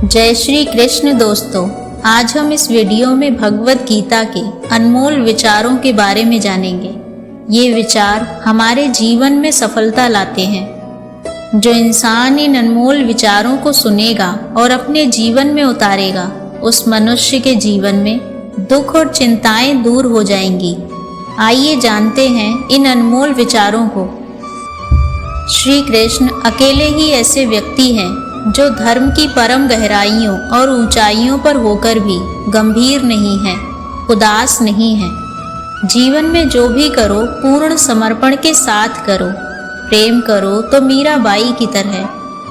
जय श्री कृष्ण दोस्तों, आज हम इस वीडियो में भगवत गीता के अनमोल विचारों के बारे में जानेंगे। ये विचार हमारे जीवन में सफलता लाते हैं। जो इंसान इन अनमोल विचारों को सुनेगा और अपने जीवन में उतारेगा, उस मनुष्य के जीवन में दुख और चिंताएं दूर हो जाएंगी। आइए जानते हैं इन अनमोल विचारों को। श्री कृष्ण अकेले ही ऐसे व्यक्ति हैं जो धर्म की परम गहराइयों और ऊंचाइयों पर होकर भी गंभीर नहीं है, उदास नहीं है। जीवन में जो भी करो पूर्ण समर्पण के साथ करो। प्रेम करो तो मीराबाई की तरह,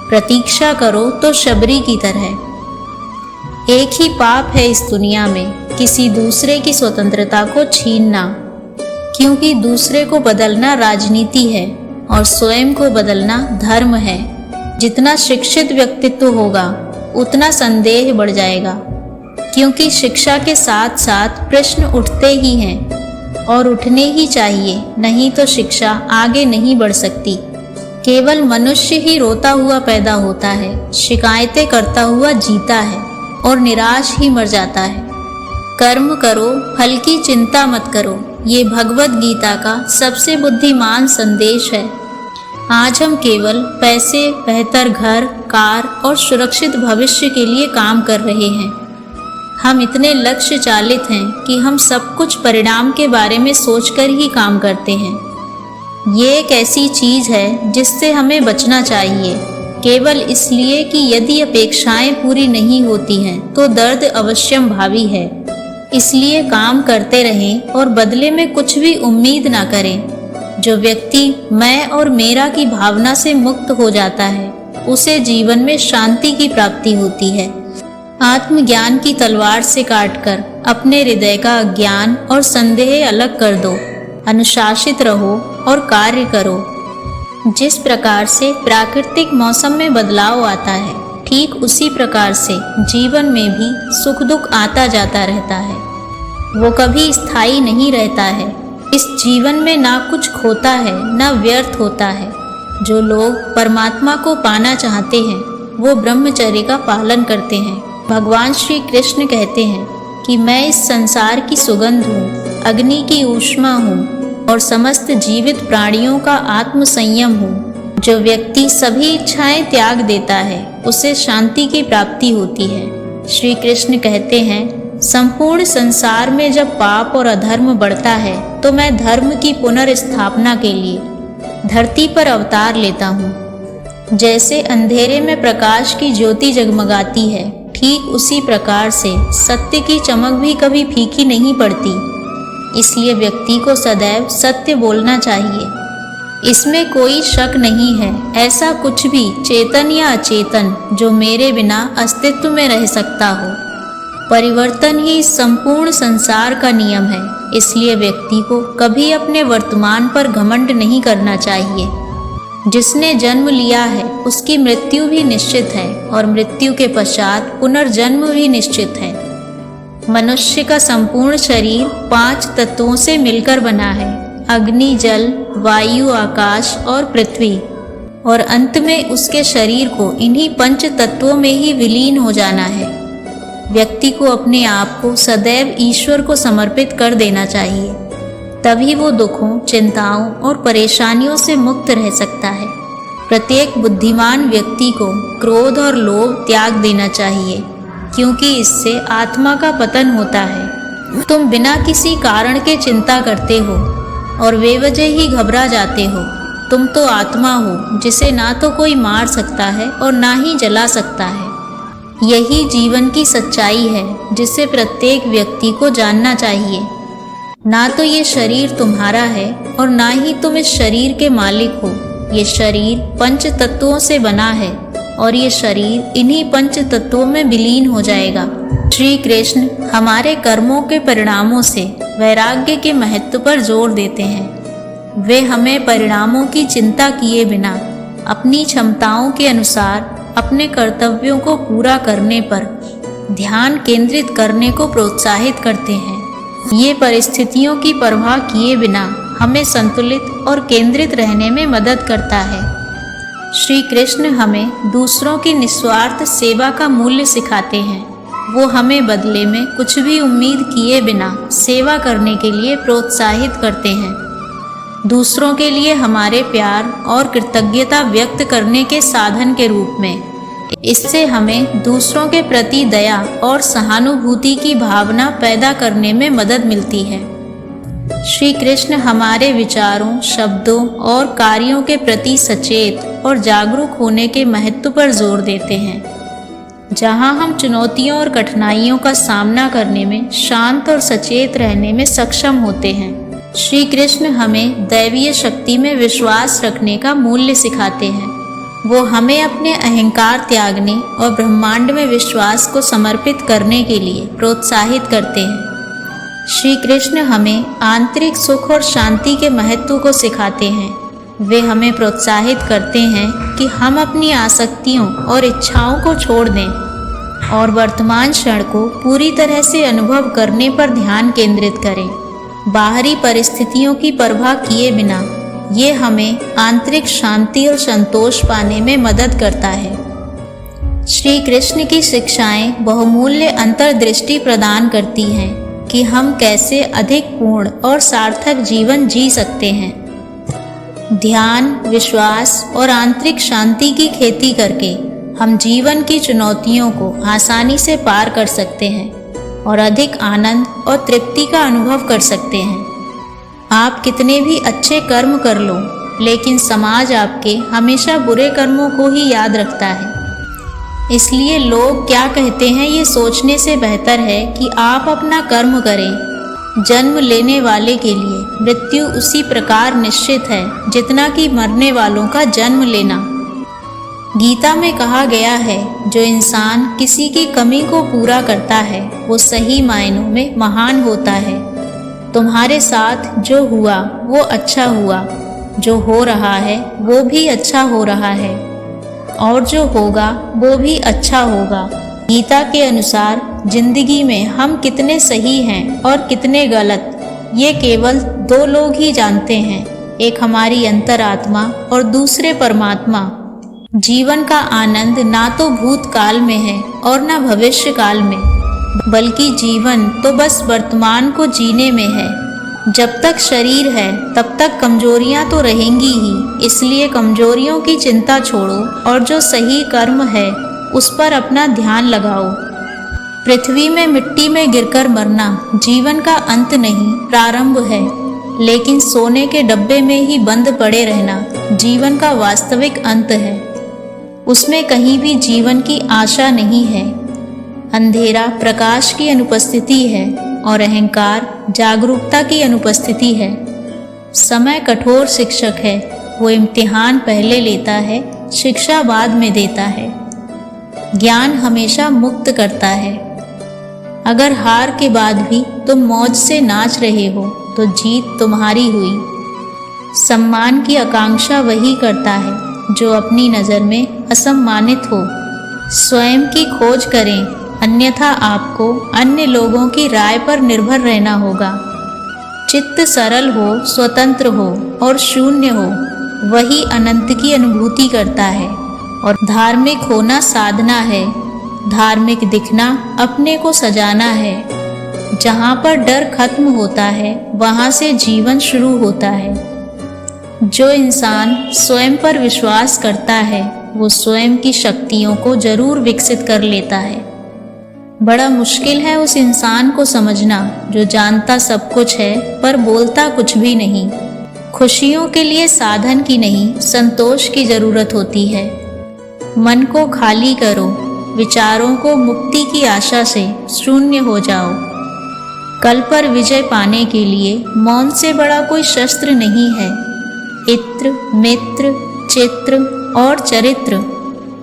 प्रतीक्षा करो तो शबरी की तरह। एक ही पाप है इस दुनिया में, किसी दूसरे की स्वतंत्रता को छीनना, क्योंकि दूसरे को बदलना राजनीति है और स्वयं को बदलना धर्म है। जितना शिक्षित व्यक्तित्व होगा उतना संदेह बढ़ जाएगा, क्योंकि शिक्षा के साथ साथ प्रश्न उठते ही हैं और उठने ही चाहिए, नहीं तो शिक्षा आगे नहीं बढ़ सकती। केवल मनुष्य ही रोता हुआ पैदा होता है, शिकायतें करता हुआ जीता है और निराश ही मर जाता है। कर्म करो, फल की चिंता मत करो, ये भगवत गीता का सबसे बुद्धिमान संदेश है। आज हम केवल पैसे, बेहतर घर, कार और सुरक्षित भविष्य के लिए काम कर रहे हैं। हम इतने लक्ष्य चालित हैं कि हम सब कुछ परिणाम के बारे में सोचकर ही काम करते हैं। ये एक ऐसी चीज है जिससे हमें बचना चाहिए, केवल इसलिए कि यदि अपेक्षाएं पूरी नहीं होती हैं तो दर्द अवश्यम भावी है। इसलिए काम करते रहें और बदले में कुछ भी उम्मीद ना करें। जो व्यक्ति मैं और मेरा की भावना से मुक्त हो जाता है, उसे जीवन में शांति की प्राप्ति होती है। आत्मज्ञान की तलवार से काटकर अपने हृदय का अज्ञान और संदेह अलग कर दो। अनुशासित रहो और कार्य करो। जिस प्रकार से प्राकृतिक मौसम में बदलाव आता है, ठीक उसी प्रकार से जीवन में भी सुख दुख आता जाता रहता है। वो कभी स्थायी नहीं रहता है। इस जीवन में ना कुछ खोता है ना व्यर्थ होता है। जो लोग परमात्मा को पाना चाहते हैं वो ब्रह्मचर्य का पालन करते हैं। भगवान श्री कृष्ण कहते हैं कि मैं इस संसार की सुगंध हूँ, अग्नि की ऊष्मा हूँ और समस्त जीवित प्राणियों का आत्म संयम हूँ। जो व्यक्ति सभी इच्छाएं त्याग देता है उसे शांति की प्राप्ति होती है। श्री कृष्ण कहते हैं, संपूर्ण संसार में जब पाप और अधर्म बढ़ता है तो मैं धर्म की पुनर्स्थापना के लिए धरती पर अवतार लेता हूँ। जैसे अंधेरे में प्रकाश की ज्योति जगमगाती है, ठीक उसी प्रकार से सत्य की चमक भी कभी फीकी नहीं पड़ती। इसलिए व्यक्ति को सदैव सत्य बोलना चाहिए। इसमें कोई शक नहीं है, ऐसा कुछ भी चेतन या अचेतन जो मेरे बिना अस्तित्व में रह सकता हो। परिवर्तन ही संपूर्ण संसार का नियम है। इसलिए व्यक्ति को कभी अपने वर्तमान पर घमंड नहीं करना चाहिए। जिसने जन्म लिया है उसकी मृत्यु भी निश्चित है और मृत्यु के पश्चात पुनर्जन्म भी निश्चित है। मनुष्य का संपूर्ण शरीर 5 तत्वों से मिलकर बना है, अग्नि, जल, वायु, आकाश और पृथ्वी। और अंत में उसके शरीर को इन्हीं 5 तत्वों में ही विलीन हो जाना है। व्यक्ति को अपने आप को सदैव ईश्वर को समर्पित कर देना चाहिए, तभी वो दुखों, चिंताओं और परेशानियों से मुक्त रह सकता है। प्रत्येक बुद्धिमान व्यक्ति को क्रोध और लोभ त्याग देना चाहिए, क्योंकि इससे आत्मा का पतन होता है। तुम बिना किसी कारण के चिंता करते हो और बेवजह ही घबरा जाते हो। तुम तो आत्मा हो जिसे ना तो कोई मार सकता है और ना ही जला सकता है। यही जीवन की सच्चाई है जिसे प्रत्येक व्यक्ति को जानना चाहिए। ना तो ये शरीर तुम्हारा है और ना ही तुम इस शरीर के मालिक हो। ये शरीर 5 तत्वों से बना है और ये शरीर इन्हीं 5 तत्वों में विलीन हो जाएगा। श्री कृष्ण हमारे कर्मों के परिणामों से वैराग्य के महत्व पर जोर देते हैं। वे हमें परिणामों की चिंता किए बिना अपनी क्षमताओं के अनुसार अपने कर्तव्यों को पूरा करने पर ध्यान केंद्रित करने को प्रोत्साहित करते हैं। ये परिस्थितियों की परवाह किए बिना हमें संतुलित और केंद्रित रहने में मदद करता है। श्री कृष्ण हमें दूसरों की निस्वार्थ सेवा का मूल्य सिखाते हैं। वो हमें बदले में कुछ भी उम्मीद किए बिना सेवा करने के लिए प्रोत्साहित करते हैं। दूसरों के लिए हमारे प्यार और कृतज्ञता व्यक्त करने के साधन के रूप में। इससे हमें दूसरों के प्रति दया और सहानुभूति की भावना पैदा करने में मदद मिलती है। श्री कृष्ण हमारे विचारों, शब्दों और कार्यों के प्रति सचेत और जागरूक होने के महत्व पर जोर देते हैं। जहां हम चुनौतियों और कठिनाइयों का सामना करने में शांत और सचेत रहने में सक्षम होते हैं। श्री कृष्ण हमें दैवीय शक्ति में विश्वास रखने का मूल्य सिखाते हैं। वो हमें अपने अहंकार त्यागने और ब्रह्मांड में विश्वास को समर्पित करने के लिए प्रोत्साहित करते हैं। श्री कृष्ण हमें आंतरिक सुख और शांति के महत्व को सिखाते हैं। वे हमें प्रोत्साहित करते हैं कि हम अपनी आसक्तियों और इच्छाओं को छोड़ दें और वर्तमान क्षण को पूरी तरह से अनुभव करने पर ध्यान केंद्रित करें, बाहरी परिस्थितियों की परवाह किए बिना। ये हमें आंतरिक शांति और संतोष पाने में मदद करता है। श्री कृष्ण की शिक्षाएं बहुमूल्य अंतर्दृष्टि प्रदान करती हैं कि हम कैसे अधिक पूर्ण और सार्थक जीवन जी सकते हैं। ध्यान, विश्वास और आंतरिक शांति की खेती करके हम जीवन की चुनौतियों को आसानी से पार कर सकते हैं और अधिक आनंद और तृप्ति का अनुभव कर सकते हैं। आप कितने भी अच्छे कर्म कर लो, लेकिन समाज आपके हमेशा बुरे कर्मों को ही याद रखता है। इसलिए लोग क्या कहते हैं ये सोचने से बेहतर है कि आप अपना कर्म करें। जन्म लेने वाले के लिए मृत्यु उसी प्रकार निश्चित है जितना कि मरने वालों का जन्म लेना। गीता में कहा गया है, जो इंसान किसी की कमी को पूरा करता है वो सही मायनों में महान होता है। तुम्हारे साथ जो हुआ वो अच्छा हुआ, जो हो रहा है वो भी अच्छा हो रहा है, और जो होगा वो भी अच्छा होगा। गीता के अनुसार जिंदगी में हम कितने सही हैं और कितने गलत, ये केवल दो लोग ही जानते हैं, एक हमारी अंतरात्मा और दूसरे परमात्मा। जीवन का आनंद ना तो भूतकाल में है और ना भविष्य काल में, बल्कि जीवन तो बस वर्तमान को जीने में है। जब तक शरीर है तब तक कमजोरियां तो रहेंगी ही, इसलिए कमजोरियों की चिंता छोड़ो और जो सही कर्म है उस पर अपना ध्यान लगाओ। पृथ्वी में मिट्टी में गिरकर मरना जीवन का अंत नहीं, प्रारंभ है, लेकिन सोने के डब्बे में ही बंद पड़े रहना जीवन का वास्तविक अंत है। उसमें कहीं भी जीवन की आशा नहीं है। अंधेरा प्रकाश की अनुपस्थिति है और अहंकार जागरूकता की अनुपस्थिति है। समय कठोर शिक्षक है, वो इम्तिहान पहले लेता है, शिक्षा बाद में देता है। ज्ञान हमेशा मुक्त करता है। अगर हार के बाद भी तुम मौज से नाच रहे हो तो जीत तुम्हारी हुई। सम्मान की आकांक्षा वही करता है जो अपनी नज़र में असम्मानित हो। स्वयं की खोज करें, अन्यथा आपको अन्य लोगों की राय पर निर्भर रहना होगा। चित्त सरल हो, स्वतंत्र हो और शून्य हो, वही अनंत की अनुभूति करता है। और धार्मिक होना साधना है, धार्मिक दिखना अपने को सजाना है। जहाँ पर डर खत्म होता है वहाँ से जीवन शुरू होता है। जो इंसान स्वयं पर विश्वास करता है वो स्वयं की शक्तियों को जरूर विकसित कर लेता है। बड़ा मुश्किल है उस इंसान को समझना जो जानता सब कुछ है पर बोलता कुछ भी नहीं। खुशियों के लिए साधन की नहीं, संतोष की जरूरत होती है। मन को खाली करो, विचारों को मुक्ति की आशा से शून्य हो जाओ। कल पर विजय पाने के लिए मौन से बड़ा कोई शस्त्र नहीं है। इत्र, मित्र, चित्र और चरित्र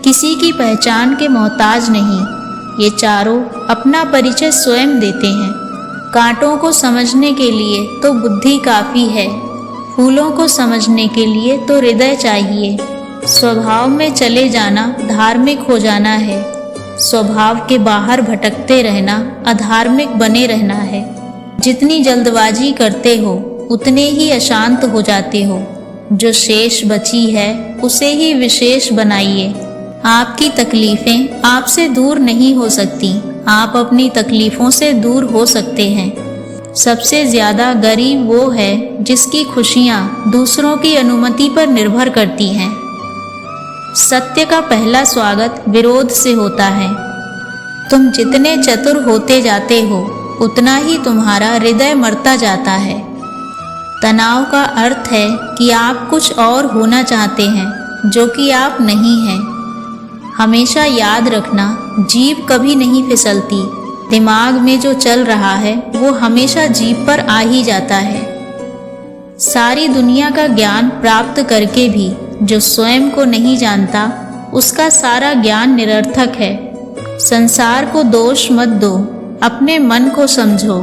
किसी की पहचान के मोहताज नहीं। ये चारों अपना परिचय स्वयं देते हैं। कांटों को समझने के लिए तो बुद्धि काफ़ी है, फूलों को समझने के लिए तो हृदय चाहिए। स्वभाव में चले जाना धार्मिक हो जाना है, स्वभाव के बाहर भटकते रहना अधार्मिक बने रहना है। जितनी जल्दबाजी करते हो उतने ही अशांत हो जाते हो। जो शेष बची है उसे ही विशेष बनाइए। आपकी तकलीफें आपसे दूर नहीं हो सकती, आप अपनी तकलीफों से दूर हो सकते हैं। सबसे ज्यादा गरीब वो है जिसकी खुशियाँ दूसरों की अनुमति पर निर्भर करती हैं। सत्य का पहला स्वागत विरोध से होता है। तुम जितने चतुर होते जाते हो उतना ही तुम्हारा हृदय मरता जाता है। तनाव का अर्थ है कि आप कुछ और होना चाहते हैं जो कि आप नहीं हैं। हमेशा याद रखना, जीभ कभी नहीं फिसलती। दिमाग में जो चल रहा है वो हमेशा जीभ पर आ ही जाता है। सारी दुनिया का ज्ञान प्राप्त करके भी जो स्वयं को नहीं जानता उसका सारा ज्ञान निरर्थक है। संसार को दोष मत दो, अपने मन को समझो।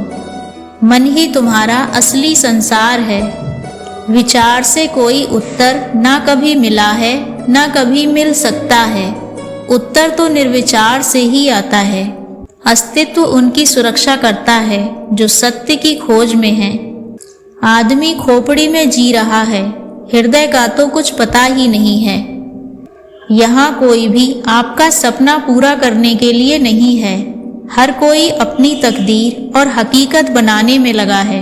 मन ही तुम्हारा असली संसार है। विचार से कोई उत्तर ना कभी मिला है ना कभी मिल सकता है। उत्तर तो निर्विचार से ही आता है। अस्तित्व उनकी सुरक्षा करता है जो सत्य की खोज में है। आदमी खोपड़ी में जी रहा है, हृदय का तो कुछ पता ही नहीं है। यहाँ कोई भी आपका सपना पूरा करने के लिए नहीं है। हर कोई अपनी तकदीर और हकीकत बनाने में लगा है।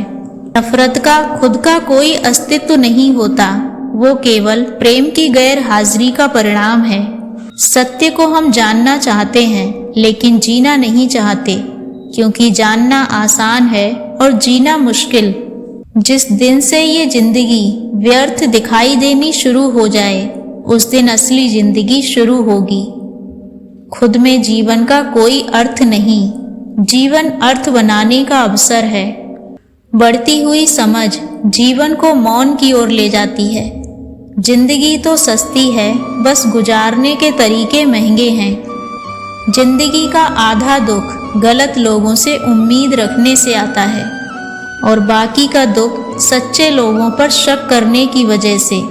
नफरत का खुद का कोई अस्तित्व नहीं होता, वो केवल प्रेम की गैर हाजिरी का परिणाम है। सत्य को हम जानना चाहते हैं लेकिन जीना नहीं चाहते, क्योंकि जानना आसान है और जीना मुश्किल। जिस दिन से ये जिंदगी व्यर्थ दिखाई देनी शुरू हो जाए उस दिन असली जिंदगी शुरू होगी। खुद में जीवन का कोई अर्थ नहीं, जीवन अर्थ बनाने का अवसर है। बढ़ती हुई समझ जीवन को मौन की ओर ले जाती है। जिंदगी तो सस्ती है, बस गुजारने के तरीके महंगे हैं। जिंदगी का आधा दुख गलत लोगों से उम्मीद रखने से आता है और बाकी का दुख सच्चे लोगों पर शक करने की वजह से।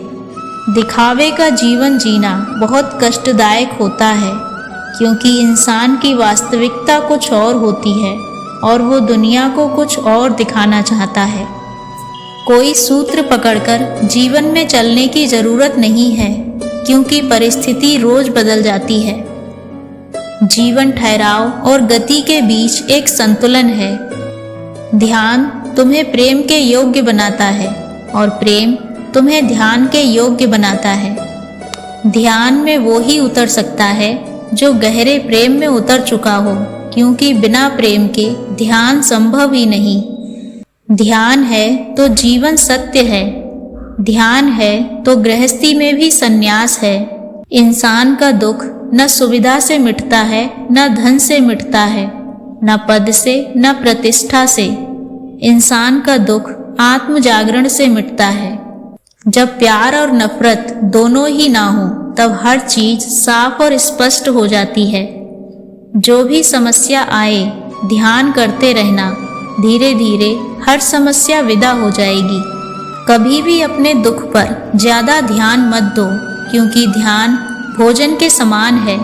दिखावे का जीवन जीना बहुत कष्टदायक होता है, क्योंकि इंसान की वास्तविकता कुछ और होती है और वो दुनिया को कुछ और दिखाना चाहता है। कोई सूत्र पकड़कर जीवन में चलने की जरूरत नहीं है, क्योंकि परिस्थिति रोज बदल जाती है। जीवन ठहराव और गति के बीच एक संतुलन है। ध्यान तुम्हें प्रेम के योग्य बनाता है और प्रेम तुम्हें ध्यान के योग्य बनाता है। ध्यान में वो ही उतर सकता है जो गहरे प्रेम में उतर चुका हो, क्योंकि बिना प्रेम के ध्यान संभव ही नहीं। ध्यान है तो जीवन सत्य है, ध्यान है तो गृहस्थी में भी संन्यास है। इंसान का दुख न सुविधा से मिटता है, न धन से मिटता है, न पद से, न प्रतिष्ठा से। इंसान का दुख आत्म जागरण से मिटता है। जब प्यार और नफरत दोनों ही ना हो तब हर चीज साफ और स्पष्ट हो जाती है। जो भी समस्या आए ध्यान करते रहना, धीरे धीरे हर समस्या विदा हो जाएगी। कभी भी अपने दुख पर ज्यादा ध्यान मत दो, क्योंकि ध्यान भोजन के समान है।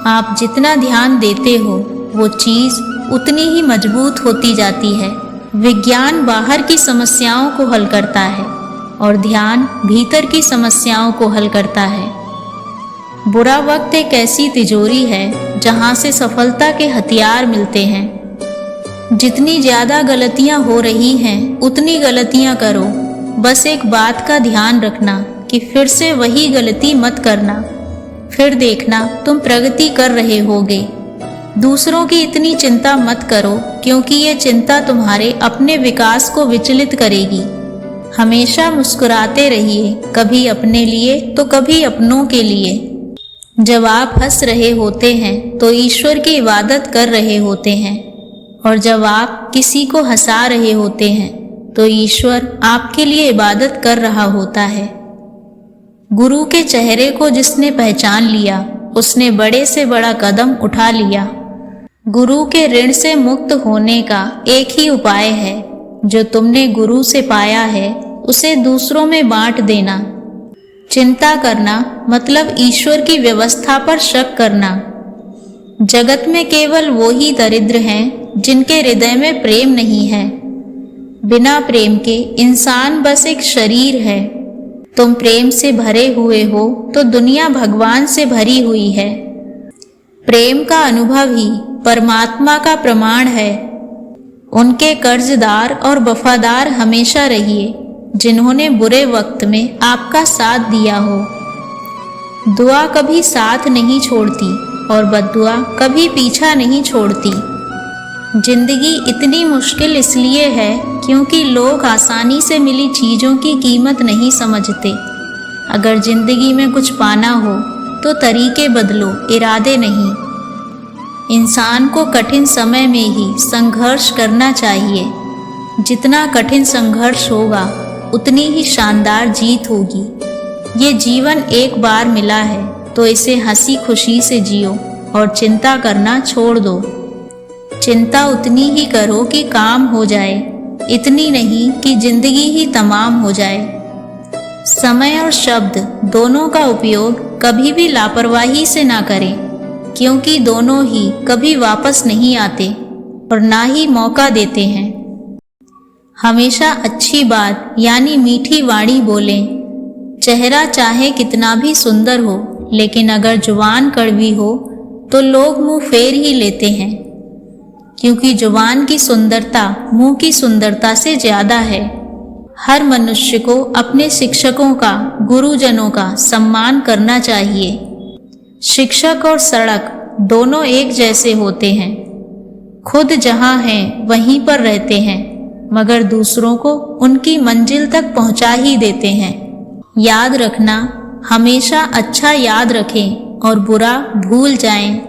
आप जितना ध्यान देते हो वो चीज उतनी ही मजबूत होती जाती है। विज्ञान बाहर की समस्याओं को हल करता है और ध्यान भीतर की समस्याओं को हल करता है। बुरा वक्त एक ऐसी तिजोरी है जहां से सफलता के हथियार मिलते हैं। जितनी ज्यादा गलतियां हो रही हैं उतनी गलतियां करो। बस एक बात का ध्यान रखना कि फिर से वही गलती मत करना। फिर देखना तुम प्रगति कर रहे होगे। दूसरों की इतनी चिंता मत करो, क्योंकि ये चिंता तुम्हारे अपने विकास को विचलित करेगी। हमेशा मुस्कुराते रहिए, कभी अपने लिए तो कभी अपनों के लिए। जब आप हंस रहे होते हैं तो ईश्वर की इबादत कर रहे होते हैं, और जब आप किसी को हंसा रहे होते हैं तो ईश्वर आपके लिए इबादत कर रहा होता है। गुरु के चेहरे को जिसने पहचान लिया उसने बड़े से बड़ा कदम उठा लिया। गुरु के ऋण से मुक्त होने का एक ही उपाय है, जो तुमने गुरु से पाया है उसे दूसरों में बांट देना। चिंता करना मतलब ईश्वर की व्यवस्था पर शक करना। जगत में केवल वो ही दरिद्र हैं जिनके हृदय में प्रेम नहीं है। बिना प्रेम के इंसान बस एक शरीर है। तुम प्रेम से भरे हुए हो तो दुनिया भगवान से भरी हुई है। प्रेम का अनुभव ही परमात्मा का प्रमाण है। उनके कर्जदार और वफादार हमेशा रहिए जिन्होंने बुरे वक्त में आपका साथ दिया हो। दुआ कभी साथ नहीं छोड़ती और बद्दुआ कभी पीछा नहीं छोड़ती। जिंदगी इतनी मुश्किल इसलिए है क्योंकि लोग आसानी से मिली चीज़ों की कीमत नहीं समझते। अगर जिंदगी में कुछ पाना हो तो तरीके बदलो, इरादे नहीं। इंसान को कठिन समय में ही संघर्ष करना चाहिए। जितना कठिन संघर्ष होगा उतनी ही शानदार जीत होगी। ये जीवन एक बार मिला है तो इसे हंसी खुशी से जियो और चिंता करना छोड़ दो। चिंता उतनी ही करो कि काम हो जाए, इतनी नहीं कि जिंदगी ही तमाम हो जाए। समय और शब्द दोनों का उपयोग कभी भी लापरवाही से ना करें, क्योंकि दोनों ही कभी वापस नहीं आते और ना ही मौका देते हैं। हमेशा अच्छी बात यानी मीठी वाणी बोलें। चेहरा चाहे कितना भी सुंदर हो, लेकिन अगर जुबान कड़वी हो तो लोग मुंह फेर ही लेते हैं, क्योंकि जुबान की सुंदरता मुंह की सुंदरता से ज्यादा है। हर मनुष्य को अपने शिक्षकों का, गुरुजनों का सम्मान करना चाहिए। शिक्षक और सड़क दोनों एक जैसे होते हैं। खुद जहाँ हैं वहीं पर रहते हैं, मगर दूसरों को उनकी मंजिल तक पहुँचा ही देते हैं। याद रखना, हमेशा अच्छा याद रखें और बुरा भूल जाएं।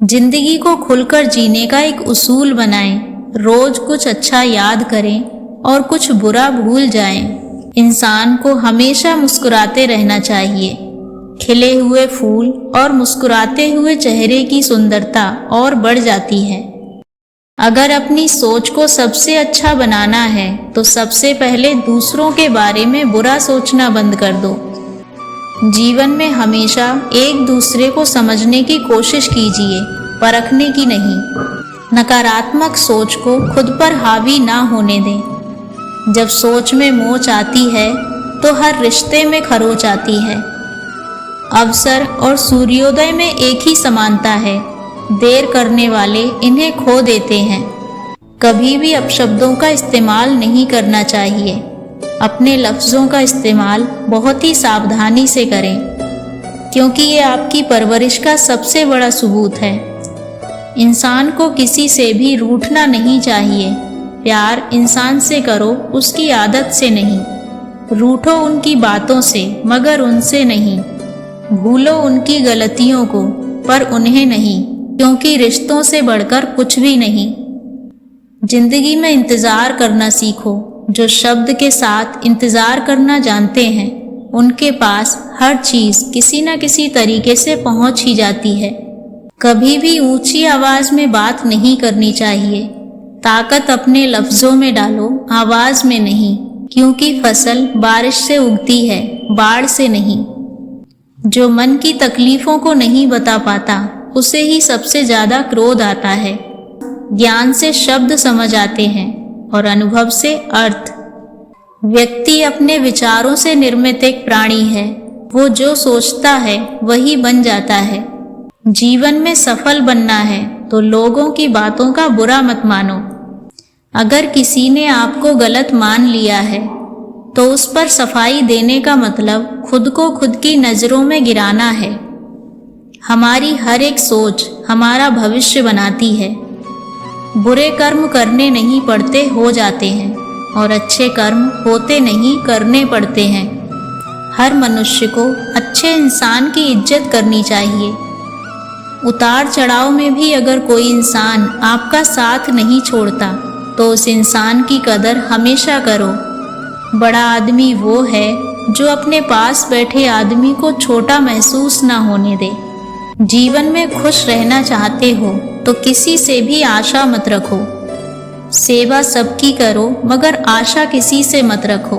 जिंदगी को खुलकर जीने का एक उसूल बनाएं। रोज कुछ अच्छा याद करें और कुछ बुरा भूल जाएं। इंसान को हमेशा मुस्कुराते रहना चाहिए। खिले हुए फूल और मुस्कुराते हुए चेहरे की सुंदरता और बढ़ जाती है। अगर अपनी सोच को सबसे अच्छा बनाना है तो सबसे पहले दूसरों के बारे में बुरा सोचना बंद कर दो। जीवन में हमेशा एक दूसरे को समझने की कोशिश कीजिए, परखने की नहीं। नकारात्मक सोच को खुद पर हावी ना होने दें। जब सोच में मोच आती है तो हर रिश्ते में खरोच आती है। अवसर और सूर्योदय में एक ही समानता है। देर करने वाले इन्हें खो देते हैं। कभी भी अपशब्दों का इस्तेमाल नहीं करना चाहिए। अपने लफ्ज़ों का इस्तेमाल बहुत ही सावधानी से करें, क्योंकि ये आपकी परवरिश का सबसे बड़ा सबूत है। इंसान को किसी से भी रूठना नहीं चाहिए। प्यार इंसान से करो, उसकी आदत से नहीं। रूठो उनकी बातों से, मगर उनसे नहीं। भूलो उनकी गलतियों को, पर उन्हें नहीं, क्योंकि रिश्तों से बढ़कर कुछ भी नहीं। जिंदगी में इंतज़ार करना सीखो। जो शब्द के साथ इंतज़ार करना जानते हैं, उनके पास हर चीज़ किसी न किसी तरीके से पहुंच ही जाती है। कभी भी ऊंची आवाज़ में बात नहीं करनी चाहिए। ताकत अपने लफ्ज़ों में डालो, आवाज़ में नहीं, क्योंकि फसल बारिश से उगती है, बाढ़ से नहीं। जो मन की तकलीफ़ों को नहीं बता पाता, उसे ही सबसे ज़्यादा क्रोध आता है। ज्ञान से शब्द समझ आते हैं और अनुभव से अर्थ। व्यक्ति अपने विचारों से निर्मित एक प्राणी है। वो जो सोचता है वही बन जाता है। जीवन में सफल बनना है तो लोगों की बातों का बुरा मत मानो। अगर किसी ने आपको गलत मान लिया है तो उस पर सफाई देने का मतलब खुद को खुद की नज़रों में गिराना है। हमारी हर एक सोच हमारा भविष्य बनाती है। बुरे कर्म करने नहीं पड़ते, हो जाते हैं, और अच्छे कर्म होते नहीं, करने पड़ते हैं। हर मनुष्य को अच्छे इंसान की इज्जत करनी चाहिए। उतार चढ़ाव में भी अगर कोई इंसान आपका साथ नहीं छोड़ता तो उस इंसान की कदर हमेशा करो। बड़ा आदमी वो है जो अपने पास बैठे आदमी को छोटा महसूस ना होने दे। जीवन में खुश रहना चाहते हो तो किसी से भी आशा मत रखो। सेवा सबकी करो, मगर आशा किसी से मत रखो,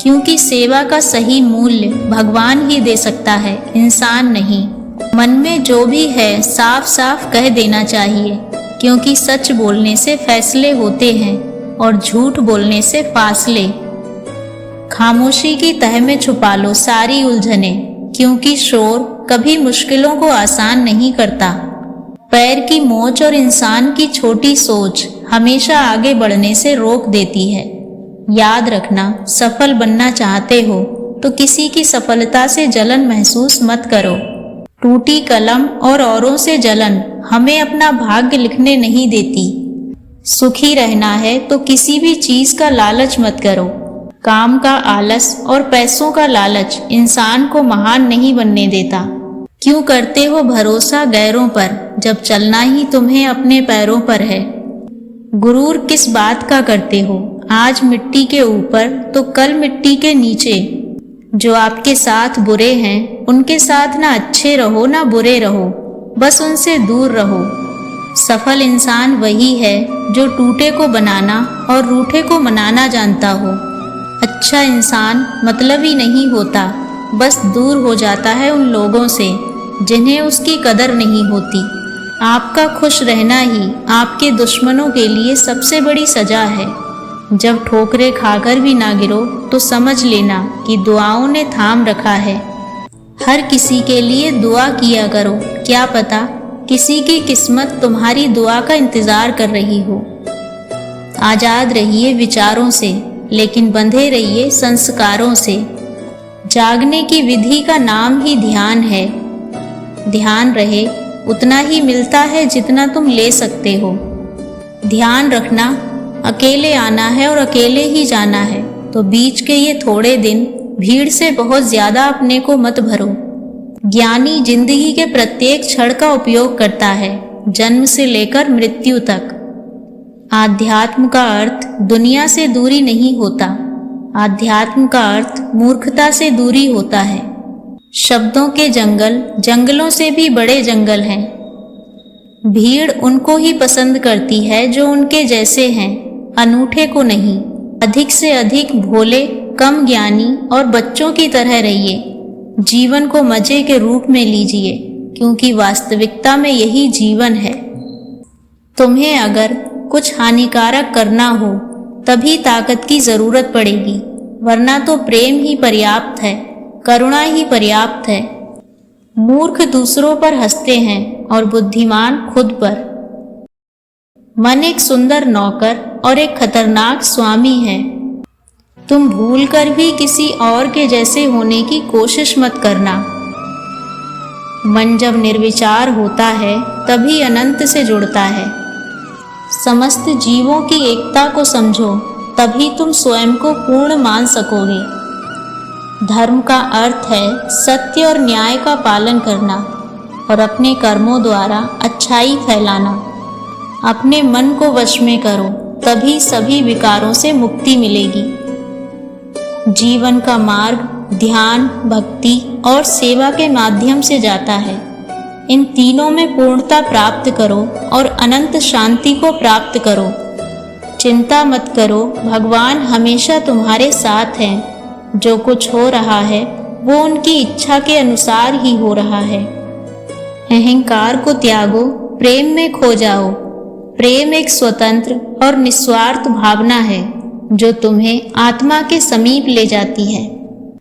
क्योंकि सेवा का सही मूल्य भगवान ही दे सकता है, इंसान नहीं। मन में जो भी है साफ साफ कह देना चाहिए, क्योंकि सच बोलने से फैसले होते हैं और झूठ बोलने से फासले। खामोशी की तह में छुपा लो सारी उलझने, क्योंकि शोर कभी मुश्किलों को आसान नहीं करता। पैर की मोच और इंसान की छोटी सोच हमेशा आगे बढ़ने से रोक देती है। याद रखना, सफल बनना चाहते हो तो किसी की सफलता से जलन महसूस मत करो। टूटी कलम और औरों से जलन हमें अपना भाग्य लिखने नहीं देती। सुखी रहना है तो किसी भी चीज का लालच मत करो। काम का आलस और पैसों का लालच इंसान को महान नहीं बनने देता। क्यों करते हो भरोसा गैरों पर, जब चलना ही तुम्हें अपने पैरों पर है। गुरूर किस बात का करते हो, आज मिट्टी के ऊपर तो कल मिट्टी के नीचे। जो आपके साथ बुरे हैं उनके साथ ना अच्छे रहो ना बुरे रहो, बस उनसे दूर रहो। सफल इंसान वही है जो टूटे को बनाना और रूठे को मनाना जानता हो। अच्छा इंसान मतलब ही नहीं होता, बस दूर हो जाता है उन लोगों से जिन्हें उसकी कदर नहीं होती। आपका खुश रहना ही आपके दुश्मनों के लिए सबसे बड़ी सजा है। जब ठोकरें खाकर भी ना गिरो तो समझ लेना कि दुआओं ने थाम रखा है। हर किसी के लिए दुआ किया करो, क्या पता किसी की किस्मत तुम्हारी दुआ का इंतजार कर रही हो। आजाद रहिए विचारों से, लेकिन बंधे रहिए संस्कारों से। जागने की विधि का नाम ही ध्यान है। ध्यान रहे उतना ही मिलता है जितना तुम ले सकते हो। ध्यान रखना, अकेले आना है और अकेले ही जाना है, तो बीच के ये थोड़े दिन भीड़ से बहुत ज्यादा अपने को मत भरो। ज्ञानी जिंदगी के प्रत्येक क्षण का उपयोग करता है, जन्म से लेकर मृत्यु तक। आध्यात्म का अर्थ दुनिया से दूरी नहीं होता, आध्यात्म का अर्थ मूर्खता से दूरी होता है। शब्दों के जंगल जंगलों से भी बड़े जंगल हैं। भीड़ उनको ही पसंद करती है जो उनके जैसे हैं, अनूठे को नहीं। अधिक से अधिक भोले, कम ज्ञानी और बच्चों की तरह रहिए। जीवन को मजे के रूप में लीजिए, क्योंकि वास्तविकता में यही जीवन है। तुम्हें अगर कुछ हानिकारक करना हो तभी ताकत की जरूरत पड़ेगी, वरना तो प्रेम ही पर्याप्त है, करुणा ही पर्याप्त है। मूर्ख दूसरों पर हंसते हैं और बुद्धिमान खुद पर। मन एक सुंदर नौकर और एक खतरनाक स्वामी है। तुम भूलकर भी किसी और के जैसे होने की कोशिश मत करना। मन जब निर्विचार होता है तभी अनंत से जुड़ता है। समस्त जीवों की एकता को समझो, तभी तुम स्वयं को पूर्ण मान सकोगे। धर्म का अर्थ है सत्य और न्याय का पालन करना और अपने कर्मों द्वारा अच्छाई फैलाना। अपने मन को वश में करो, तभी सभी विकारों से मुक्ति मिलेगी। जीवन का मार्ग ध्यान, भक्ति और सेवा के माध्यम से जाता है। इन तीनों में पूर्णता प्राप्त करो और अनंत शांति को प्राप्त करो। चिंता मत करो, भगवान हमेशा तुम्हारे साथ हैं। जो कुछ हो रहा है वो उनकी इच्छा के अनुसार ही हो रहा है। अहंकार को त्यागो, प्रेम में खो जाओ। प्रेम एक स्वतंत्र और निस्वार्थ भावना है जो तुम्हें आत्मा के समीप ले जाती है।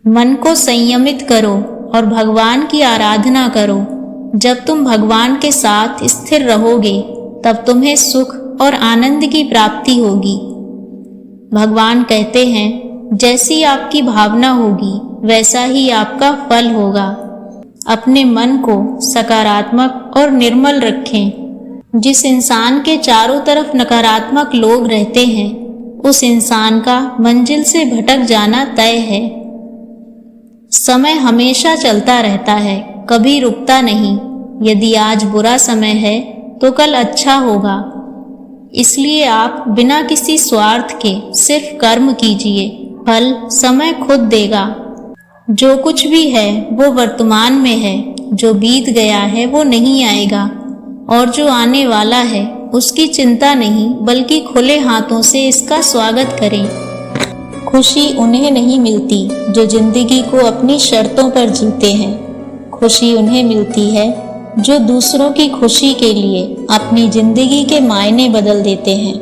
मन को संयमित करो और भगवान की आराधना करो। जब तुम भगवान के साथ स्थिर रहोगे तब तुम्हें सुख और आनंद की प्राप्ति होगी। भगवान कहते हैं, जैसी आपकी भावना होगी वैसा ही आपका फल होगा। अपने मन को सकारात्मक और निर्मल रखें। जिस इंसान के चारों तरफ नकारात्मक लोग रहते हैं उस इंसान का मंजिल से भटक जाना तय है। समय हमेशा चलता रहता है, कभी रुकता नहीं। यदि आज बुरा समय है तो कल अच्छा होगा। इसलिए आप बिना किसी स्वार्थ के सिर्फ कर्म कीजिए, फल समय खुद देगा। जो कुछ भी है वो वर्तमान में है, जो बीत गया है वो नहीं आएगा, और जो आने वाला है उसकी चिंता नहीं बल्कि खुले हाथों से इसका स्वागत करें। खुशी उन्हें नहीं मिलती जो जिंदगी को अपनी शर्तों पर जीते हैं। खुशी उन्हें मिलती है जो दूसरों की खुशी के लिए अपनी जिंदगी के मायने बदल देते हैं।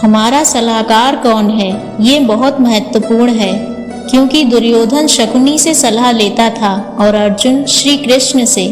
हमारा सलाहकार कौन है, ये बहुत महत्वपूर्ण है, क्योंकि दुर्योधन शकुनी से सलाह लेता था और अर्जुन श्री कृष्ण से।